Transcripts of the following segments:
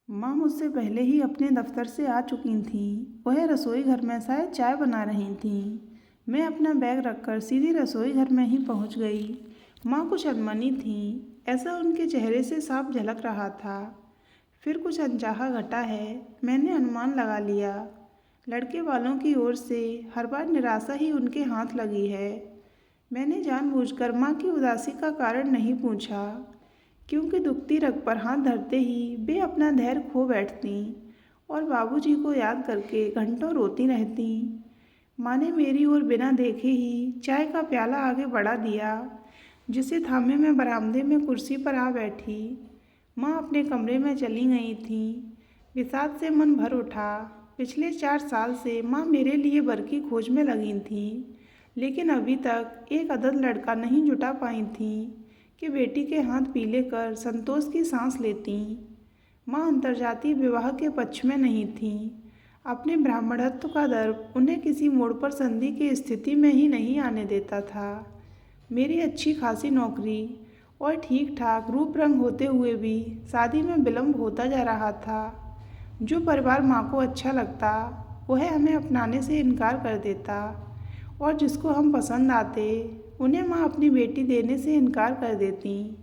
माँ मुझसे पहले ही अपने दफ्तर से आ चुकी थीं। वह रसोई घर में शायद चाय बना रही थीं। मैं अपना बैग रखकर सीधी रसोई घर में ही पहुँच गई। माँ कुछ अनमनी थीं, ऐसा उनके चेहरे से साफ झलक रहा था। फिर कुछ अनचाहा घटा है, मैंने अनुमान लगा लिया। लड़के वालों की ओर से हर बार निराशा ही उनके हाथ लगी है। मैंने जानबूझकर माँ की उदासी का कारण नहीं पूछा, क्योंकि दुखती रग पर हाथ धरते ही वे अपना धैर्य खो बैठती और बाबूजी को याद करके घंटों रोती रहती। माँ ने मेरी ओर बिना देखे ही चाय का प्याला आगे बढ़ा दिया, जिसे थामे मैं बरामदे में कुर्सी पर आ बैठी। माँ अपने कमरे में चली गई थी। विषाद से मन भर उठा। पिछले 4 साल से माँ मेरे लिए वर की खोज में लगी थी, लेकिन अभी तक एक अदद लड़का नहीं जुटा पाई थी कि बेटी के हाथ पीले कर संतोष की सांस लेती। माँ अंतर्जातीय विवाह के पक्ष में नहीं थी। अपने ब्राह्मणत्व का दर्प उन्हें किसी मोड़ पर संधि की स्थिति में ही नहीं आने देता था। मेरी अच्छी खासी नौकरी और ठीक ठाक रूप रंग होते हुए भी शादी में विलम्ब होता जा रहा था। जो परिवार माँ को अच्छा लगता वह हमें अपनाने से इनकार कर देता, और जिसको हम पसंद आते उन्हें माँ अपनी बेटी देने से इनकार कर देती।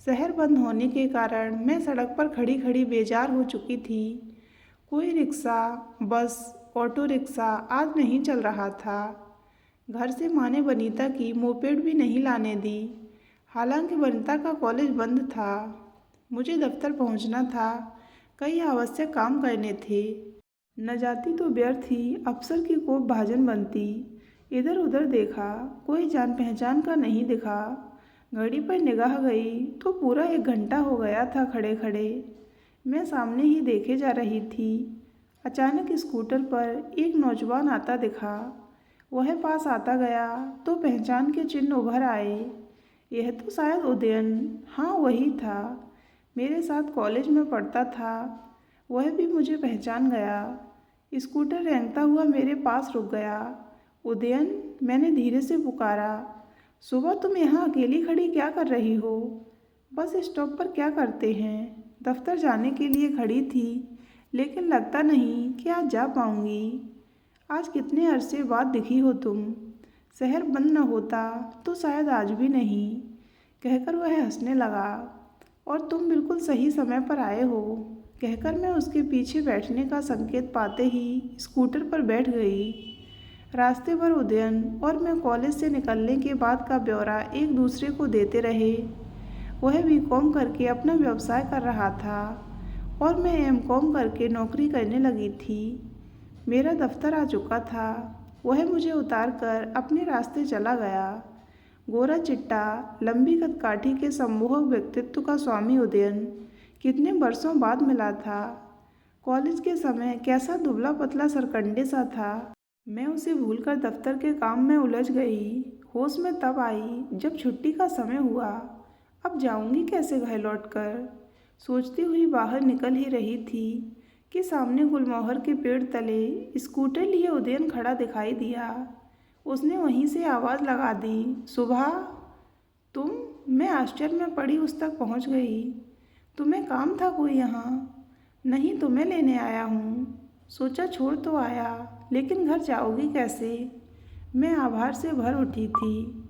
शहर बंद होने के कारण मैं सड़क पर खड़ी खड़ी बेजार हो चुकी थी। कोई रिक्शा, बस, ऑटो रिक्शा आज नहीं चल रहा था। घर से माँ ने वनीता की मोपेड भी नहीं लाने दी, हालांकि वनीता का कॉलेज बंद था। मुझे दफ्तर पहुंचना था, कई आवश्यक काम करने थे। न जाती तो व्यर्थ ही अफसर की कोप भाजन बनती। इधर उधर देखा, कोई जान पहचान का नहीं दिखा। घड़ी पर निगाह गई तो पूरा 1 घंटा हो गया था खड़े खड़े। मैं सामने ही देखे जा रही थी। अचानक स्कूटर पर एक नौजवान आता दिखा। वह पास आता गया तो पहचान के चिन्ह उभर आए। यह तो शायद उदयन, हाँ वही था। मेरे साथ कॉलेज में पढ़ता था। वह भी मुझे पहचान गया। स्कूटर रेंगता हुआ मेरे पास रुक गया। उदयन, मैंने धीरे से पुकारा। सुबह तुम यहाँ अकेली खड़ी क्या कर रही हो? बस स्टॉप पर क्या करते हैं? दफ्तर जाने के लिए खड़ी थी, लेकिन लगता नहीं कि आज जा पाऊंगी। आज कितने अरसे बाद दिखी हो तुम। शहर बंद न होता तो शायद आज भी नहीं, कहकर वह हंसने लगा। और तुम बिल्कुल सही समय पर आए हो, कहकर मैं उसके पीछे बैठने का संकेत पाते ही स्कूटर पर बैठ गई। रास्ते पर उदयन और मैं कॉलेज से निकलने के बाद का ब्यौरा एक दूसरे को देते रहे। वह बीकॉम करके अपना व्यवसाय कर रहा था और मैं एमकॉम करके नौकरी करने लगी थी। मेरा दफ्तर आ चुका था। वह मुझे उतार कर अपने रास्ते चला गया। गोरा चिट्टा, लंबी कदकाठी के सम्मोहक व्यक्तित्व का स्वामी उदयन कितने वर्षों बाद मिला था। कॉलेज के समय कैसा दुबला पतला सरकंडे सा था। मैं उसे भूलकर दफ्तर के काम में उलझ गई। होश में तब आई जब छुट्टी का समय हुआ। अब जाऊंगी कैसे घर लौटकर? सोचती हुई बाहर निकल ही रही थी कि सामने गुलमोहर के पेड़ तले स्कूटर लिए उदयन खड़ा दिखाई दिया। उसने वहीं से आवाज़ लगा दी, सुबह तुम? मैं आश्चर्य में पड़ी उस तक पहुंच गई। तुम्हें काम था कोई यहाँ? नहीं, तुम्हें लेने आया हूँ। सोचा छोड़ तो आया, लेकिन घर जाओगी कैसे? मैं आभार से भर उठी थी।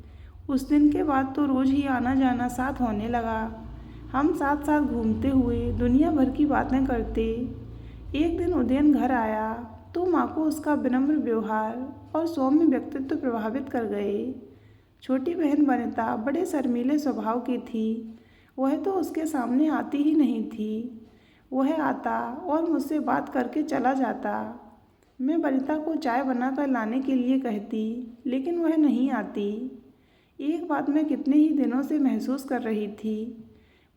उस दिन के बाद तो रोज़ ही आना जाना साथ होने लगा। हम साथ साथ घूमते हुए दुनिया भर की बातें करते। एक दिन उदयन घर आया तो माँ को उसका विनम्र व्यवहार और सौम्य व्यक्तित्व प्रभावित कर गए। छोटी बहन वनिता बड़े शर्मीले स्वभाव की थी। वह तो उसके सामने आती ही नहीं थी। वह आता और मुझसे बात करके चला जाता। मैं वनिता को चाय बनाकर लाने के लिए कहती, लेकिन वह नहीं आती। एक बात मैं कितने ही दिनों से महसूस कर रही थी।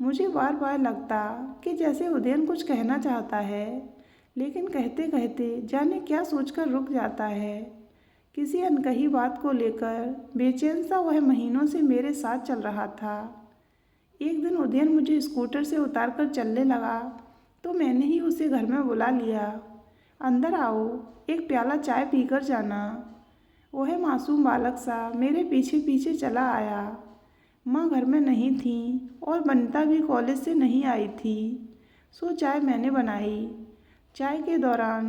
मुझे बार बार लगता कि जैसे उदयन कुछ कहना चाहता है, लेकिन कहते कहते जाने क्या सोचकर रुक जाता है। किसी अनकही बात को लेकर बेचैन सा वह महीनों से मेरे साथ चल रहा था। एक दिन उदयन मुझे स्कूटर से उतारकर चलने लगा तो मैंने ही उसे घर में बुला लिया। अंदर आओ, एक प्याला चाय पीकर जाना। वह मासूम बालक सा मेरे पीछे पीछे चला आया। माँ घर में नहीं थी और बनिता भी कॉलेज से नहीं आई थी। सो चाय मैंने बनाई। चाय के दौरान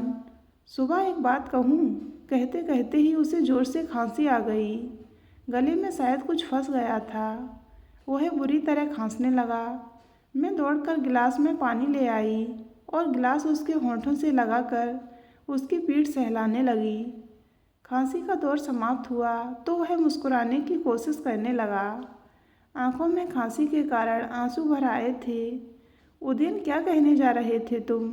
सुबह एक बात कहूँ, कहते कहते ही उसे ज़ोर से खांसी आ गई। गले में शायद कुछ फंस गया था। वह बुरी तरह खांसने लगा। मैं दौड़कर गिलास में पानी ले आई और गिलास उसके होंठों से लगाकर उसकी पीठ सहलाने लगी। खांसी का दौर समाप्त हुआ तो वह मुस्कुराने की कोशिश करने लगा। आंखों में खांसी के कारण आंसू भर आए थे। उदयन, क्या कहने जा रहे थे तुम?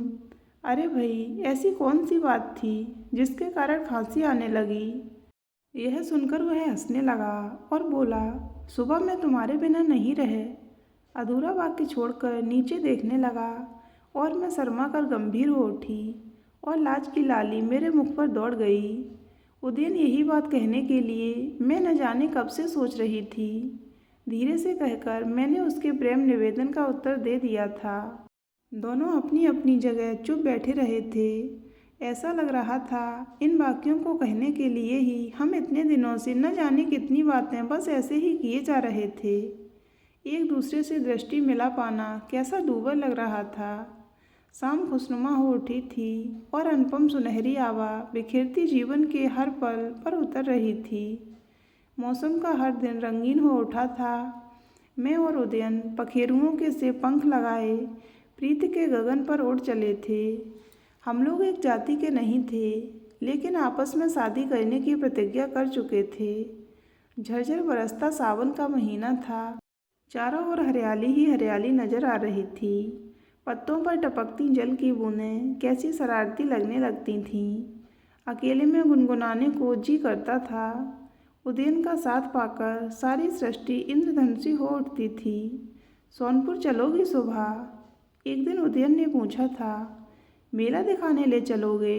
अरे भाई, ऐसी कौन सी बात थी जिसके कारण खांसी आने लगी? यह सुनकर वह हंसने लगा और बोला, सुबह मैं तुम्हारे बिना नहीं रहे। अधूरा वाक्य छोड़कर नीचे देखने लगा और मैं शर्मा कर गंभीर हो उठी और लाज की लाली मेरे मुख पर दौड़ गई। उदयन, यही बात कहने के लिए मैं न जाने कब से सोच रही थी। धीरे से कहकर मैंने उसके प्रेम निवेदन का उत्तर दे दिया था। दोनों अपनी अपनी जगह चुप बैठे रहे थे। ऐसा लग रहा था इन वाक्यों को कहने के लिए ही हम इतने दिनों से न जाने कितनी बातें बस ऐसे ही किए जा रहे थे। एक दूसरे से दृष्टि मिला पाना कैसा दूभर लग रहा था। शाम खुशनुमा हो उठी थी और अनुपम सुनहरी आभा बिखेरती जीवन के हर पल पर उतर रही थी। मौसम का हर दिन रंगीन हो उठा था। मैं और उदयन पखेरुओं के से पंख लगाए प्रीति के गगन पर उड़ चले थे। हम लोग एक जाति के नहीं थे, लेकिन आपस में शादी करने की प्रतिज्ञा कर चुके थे। झरझर बरसता सावन का महीना था। चारों ओर हरियाली ही हरियाली नजर आ रही थी। पत्तों पर टपकती जल की बूंदें कैसी शरारती लगने लगती थीं। अकेले में गुनगुनाने को जी करता था। उदयन का साथ पाकर सारी सृष्टि इंद्रधनुषी हो उठती थी। सोनपुर चलोगी सुबह? एक दिन उदयन ने पूछा था। मेला दिखाने ले चलोगे?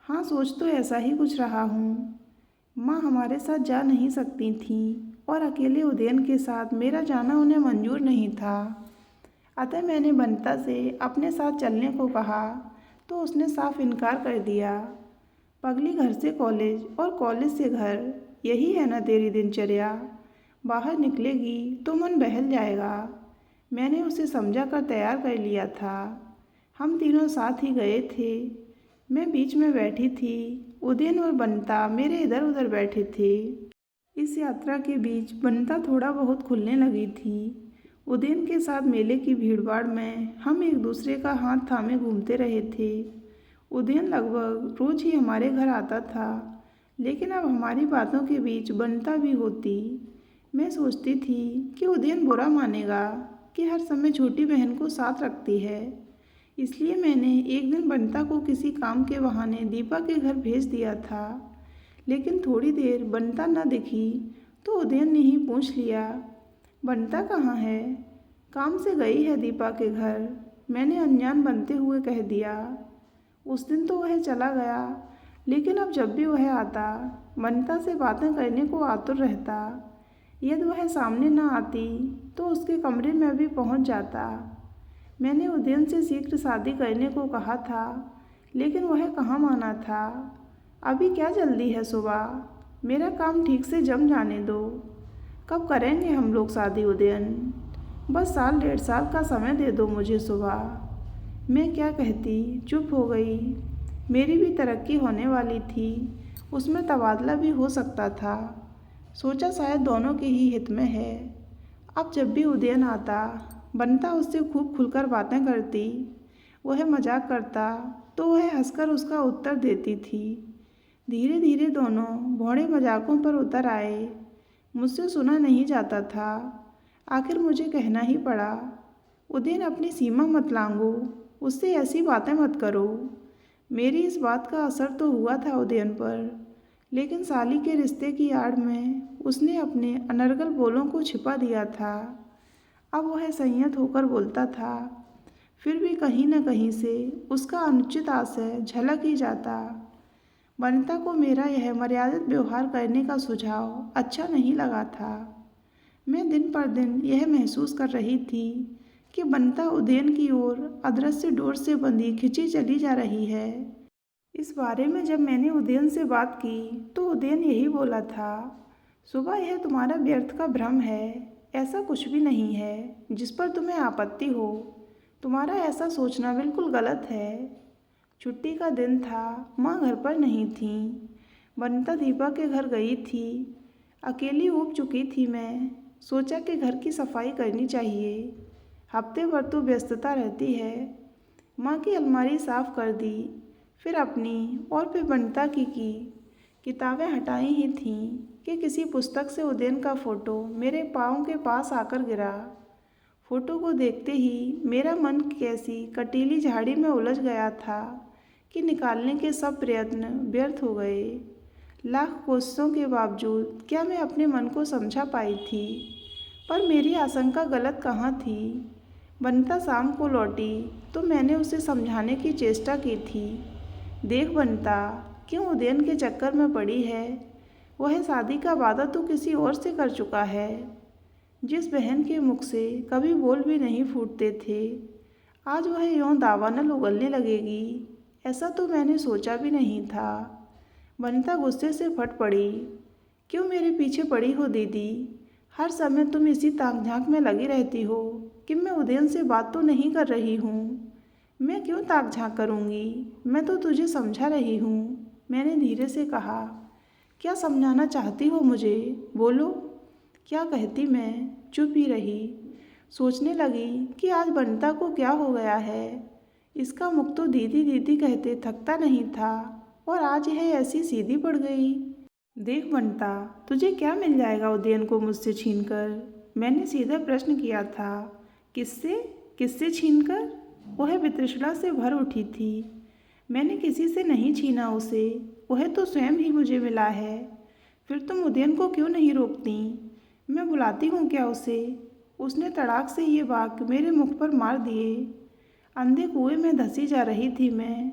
हाँ, सोच तो ऐसा ही कुछ रहा हूँ। माँ हमारे साथ जा नहीं सकती थीं और अकेले उदयन के साथ मेरा जाना उन्हें मंजूर नहीं था। अतः मैंने बंता से अपने साथ चलने को कहा तो उसने साफ इनकार कर दिया। पगली, घर से कॉलेज और कॉलेज से घर, यही है ना तेरी दिनचर्या? बाहर निकलेगी तो मन बहल जाएगा। मैंने उसे समझा कर तैयार कर लिया था। हम तीनों साथ ही गए थे। मैं बीच में बैठी थी। उदयन और बंता मेरे इधर उधर बैठे थे। इस यात्रा के बीच बंता थोड़ा बहुत खुलने लगी थी। उदयन के साथ मेले की भीड़भाड़ में हम एक दूसरे का हाथ थामे घूमते रहे थे। उदयन लगभग रोज ही हमारे घर आता था, लेकिन अब हमारी बातों के बीच बंता भी होती। मैं सोचती थी कि उदयन बुरा मानेगा कि हर समय छोटी बहन को साथ रखती है। इसलिए मैंने एक दिन बंता को किसी काम के बहाने दीपा के घर भेज दिया था। लेकिन थोड़ी देर बंता न दिखी तो उदयन ने ही पूछ लिया, बंता कहाँ है? काम से गई है दीपा के घर, मैंने अनजान बनते हुए कह दिया। उस दिन तो वह चला गया, लेकिन अब जब भी वह आता बंता से बातें करने को आतुर रहता। यदि वह सामने न आती तो उसके कमरे में भी पहुंच जाता। मैंने उदयन से शीघ्र शादी करने को कहा था, लेकिन वह कहाँ माना था। अभी क्या जल्दी है सुबह, मेरा काम ठीक से जम जाने दो। कब करेंगे हम लोग शादी उदयन? बस साल डेढ़ साल का समय दे दो मुझे सुबह। मैं क्या कहती, चुप हो गई। मेरी भी तरक्की होने वाली थी, उसमें तबादला भी हो सकता था। सोचा शायद दोनों के ही हित में है। अब जब भी उदयन आता बंता उससे खूब खुलकर बातें करती। वह मजाक करता तो वह हंसकर उसका उत्तर देती थी। धीरे धीरे दोनों भौड़े मजाकों पर उतर आए। मुझसे सुना नहीं जाता था, आखिर मुझे कहना ही पड़ा, उदयन अपनी सीमा मत लांघो, उससे ऐसी बातें मत करो। मेरी इस बात का असर तो हुआ था उदयन पर, लेकिन साली के रिश्ते की आड़ में उसने अपने अनर्गल बोलों को छिपा दिया था। अब वह संयत होकर बोलता था, फिर भी कहीं न कहीं से उसका अनुचित आशय झलक ही जाता। बंता को मेरा यह मर्यादित व्यवहार करने का सुझाव अच्छा नहीं लगा था। मैं दिन पर दिन यह महसूस कर रही थी कि बंता उदयन की ओर अदृश्य डोर से बंधी खिंची चली जा रही है। इस बारे में जब मैंने उदयन से बात की तो उदयन यही बोला था, सुबह यह तुम्हारा व्यर्थ का भ्रम है, ऐसा कुछ भी नहीं है जिस पर तुम्हें आपत्ति हो। तुम्हारा ऐसा सोचना बिल्कुल गलत है। छुट्टी का दिन था, माँ घर पर नहीं थीं। वनिता दीपा के घर गई थी। अकेली ऊब चुकी थी मैं। सोचा कि घर की सफाई करनी चाहिए। हफ्ते भर तो व्यस्तता रहती है। माँ की अलमारी साफ कर दी, फिर अपनी और फिर वनिता की किताबें हटाई ही थीं कि किसी पुस्तक से उदयन का फ़ोटो मेरे पाँव के पास आकर गिरा। फोटो को देखते ही मेरा मन कैसी कटीली झाड़ी में उलझ गया था कि निकालने के सब प्रयत्न व्यर्थ हो गए। लाख कोशिशों के बावजूद क्या मैं अपने मन को समझा पाई थी? पर मेरी आशंका गलत कहाँ थी? वनिता शाम को लौटी तो मैंने उसे समझाने की चेष्टा की थी। देख वनिता, क्यों उदयन के चक्कर में पड़ी है? वह शादी का वादा तो किसी और से कर चुका है। जिस बहन के मुख से कभी बोल भी नहीं फूटते थे, आज वह यूं दावानल उगलने लगेगी, ऐसा तो मैंने सोचा भी नहीं था। वनिता गुस्से से फट पड़ी। क्यों मेरे पीछे पड़ी हो दीदी? हर समय तुम इसी ताक झांक में लगी रहती हो कि मैं उदयन से बात तो नहीं कर रही हूँ। मैं क्यों ताक झांक करूँगी? मैं तो तुझे समझा रही हूँ, मैंने धीरे से कहा। क्या समझाना चाहती हो मुझे? बोलो। क्या कहती मैं? चुप ही रही। सोचने लगी कि आज वनिता को क्या हो गया है। इसका मुख तो दीदी दीदी कहते थकता नहीं था, और आज यह ऐसी सीधी पड़ गई। देख वनिता, तुझे क्या मिल जाएगा उदयन को मुझसे छीनकर? मैंने सीधा प्रश्न किया था। किससे? किससे छीनकर? वह वितृष्णा से भर उठी थी। मैंने किसी से नहीं छीना उसे, वह तो स्वयं ही मुझे मिला है। फिर तुम उदयन को क्यों नहीं रोकती? मैं बुलाती हूँ क्या उसे? उसने तड़ाक से ये वाक्य मेरे मुख पर मार दिए। अंधे कुएं में धंसी जा रही थी मैं।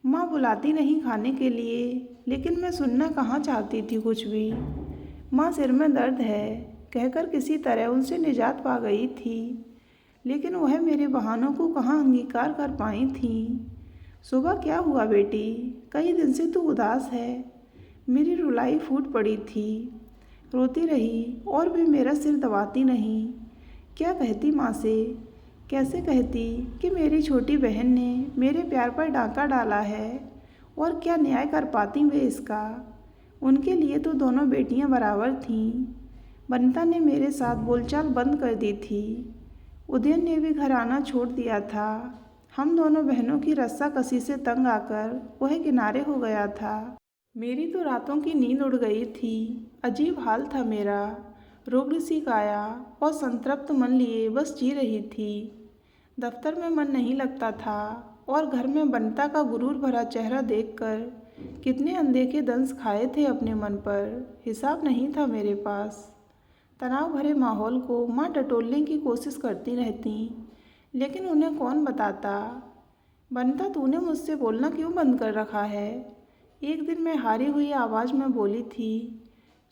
माँ बुलाती नहीं खाने के लिए, लेकिन मैं सुनना कहाँ चाहती थी कुछ भी। माँ सिर में दर्द है कहकर किसी तरह उनसे निजात पा गई थी, लेकिन वह मेरे बहानों को कहाँ अंगीकार कर पाई थी। सुबह क्या हुआ बेटी? कई दिन से तू उदास है। मेरी रुलाई फूट पड़ी थी। रोती रही और भी मेरा सिर दबाती नहीं। क्या कहती माँ से? कैसे कहती कि मेरी छोटी बहन ने मेरे प्यार पर डांका डाला है, और क्या न्याय कर पाती वे इसका? उनके लिए तो दोनों बेटियां बराबर थीं। वनिता ने मेरे साथ बोलचाल बंद कर दी थी। उदयन ने भी घर आना छोड़ दिया था। हम दोनों बहनों की रस्साकसी से तंग आकर वह किनारे हो गया था। मेरी तो रातों की नींद उड़ गई थी। अजीब हाल था मेरा। रुग्ण सी काया और संतृप्त मन लिए बस जी रही थी। दफ्तर में मन नहीं लगता था, और घर में वनिता का गुरूर भरा चेहरा देखकर कितने अनदेखे दंश खाए थे अपने मन पर, हिसाब नहीं था मेरे पास। तनाव भरे माहौल को माँ टटोलने की कोशिश करती रहती, लेकिन उन्हें कौन बताता। वनिता, तूने मुझसे बोलना क्यों बंद कर रखा है? एक दिन मैं हारी हुई आवाज़ में बोली थी।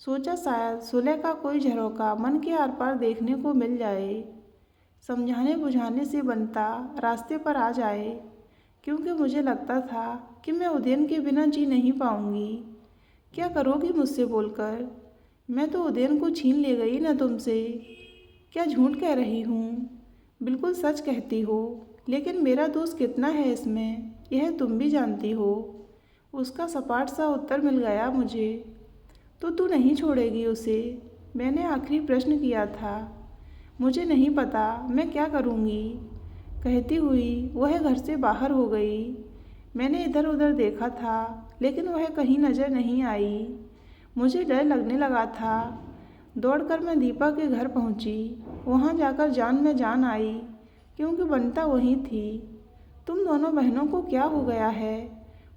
सोचा शायद सुलह का कोई झरोका मन के आर पार देखने को मिल जाए। समझाने बुझाने से वनिता रास्ते पर आ जाए, क्योंकि मुझे लगता था कि मैं उदयन के बिना जी नहीं पाऊंगी। क्या करोगी मुझसे बोलकर? मैं तो उदयन को छीन ले गई ना तुमसे। क्या झूठ कह रही हूँ? बिल्कुल सच कहती हो, लेकिन मेरा दोष कितना है इसमें, यह तुम भी जानती हो। उसका सपाट सा उत्तर मिल गया मुझे। तो तू नहीं छोड़ेगी उसे? मैंने आखिरी प्रश्न किया था। मुझे नहीं पता मैं क्या करूँगी, कहती हुई वह घर से बाहर हो गई। मैंने इधर उधर देखा था, लेकिन वह कहीं नज़र नहीं आई। मुझे डर लगने लगा था। दौड़कर मैं दीपा के घर पहुँची। वहाँ जाकर जान में जान आई, क्योंकि वनिता वहीं थी। तुम दोनों बहनों को क्या हो गया है?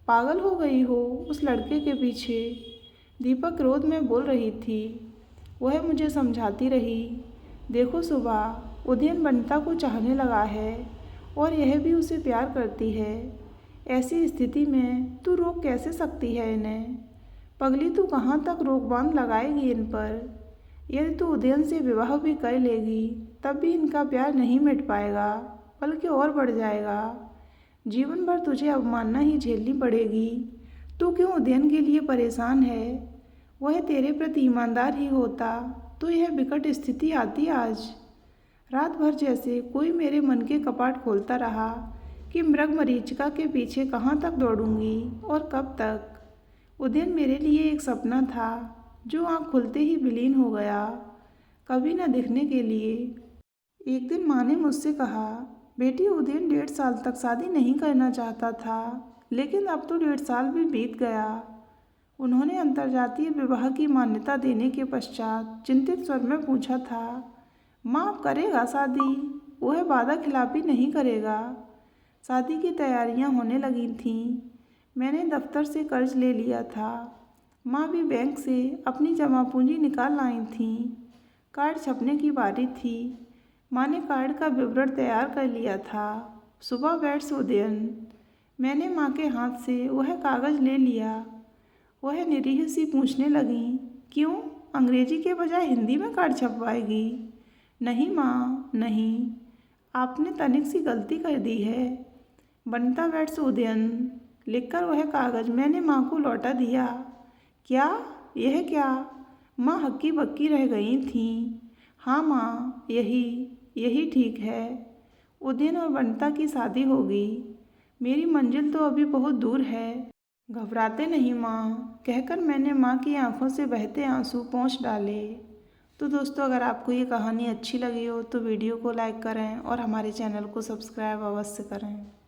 पागल हो गई हो उस लड़के के पीछे? दीपा क्रोध में बोल रही थी। वह मुझे समझाती रही। देखो सुबह, उदयन वनिता को चाहने लगा है, और यह भी उसे प्यार करती है। ऐसी स्थिति में तू रोक कैसे सकती है इन्हें? पगली, तू कहाँ तक रोक बांध लगाएगी इन पर? यदि तू उदयन से विवाह भी कर लेगी, तब भी इनका प्यार नहीं मिट पाएगा, बल्कि और बढ़ जाएगा। जीवन भर तुझे अवमानना ही झेलनी पड़ेगी। तू क्यों उदयन के लिए परेशान है? वह तेरे प्रति ईमानदार ही होता तो यह विकट स्थिति आती आज। रात भर जैसे कोई मेरे मन के कपाट खोलता रहा कि मृगमरीचिका के पीछे कहाँ तक दौड़ूंगी और कब तक। उदयन मेरे लिए एक सपना था जो आँख खुलते ही विलीन हो गया, कभी न दिखने के लिए। एक दिन माँ ने मुझसे कहा, बेटी उदयन 1.5 साल तक शादी नहीं करना चाहता था, लेकिन अब तो 1.5 साल भी बीत गया। उन्होंने अंतर्जातीय विवाह की मान्यता देने के पश्चात चिंतित स्वर में पूछा था, माँ अब करेगा शादी? वह वादा खिलाफी नहीं करेगा। शादी की तैयारियां होने लगी थीं। मैंने दफ्तर से कर्ज ले लिया था। माँ भी बैंक से अपनी जमा पूंजी निकाल लाई थीं। कार्ड छपने की बारी थी। माँ ने कार्ड का विवरण तैयार कर लिया था। सुबह बैठ उदयन। मैंने माँ के हाथ से वह कागज़ ले लिया। वह निरीह सी पूछने लगी, क्यों, अंग्रेजी के बजाय हिंदी में कार्ड छपवाएगी? नहीं माँ, नहीं, आपने तनिक सी गलती कर दी है। बनता बैठ उदयन। लिखकर वह कागज़ मैंने माँ को लौटा दिया। क्या, यह क्या? माँ हक्की बक्की रह गई थीं। हाँ माँ, यही ठीक है। उदयन और बंटा की शादी होगी। मेरी मंजिल तो अभी बहुत दूर है। घबराते नहीं माँ, कहकर मैंने माँ की आंखों से बहते आंसू पोंछ डाले। तो दोस्तों, अगर आपको ये कहानी अच्छी लगी हो तो वीडियो को लाइक करें और हमारे चैनल को सब्सक्राइब अवश्य करें।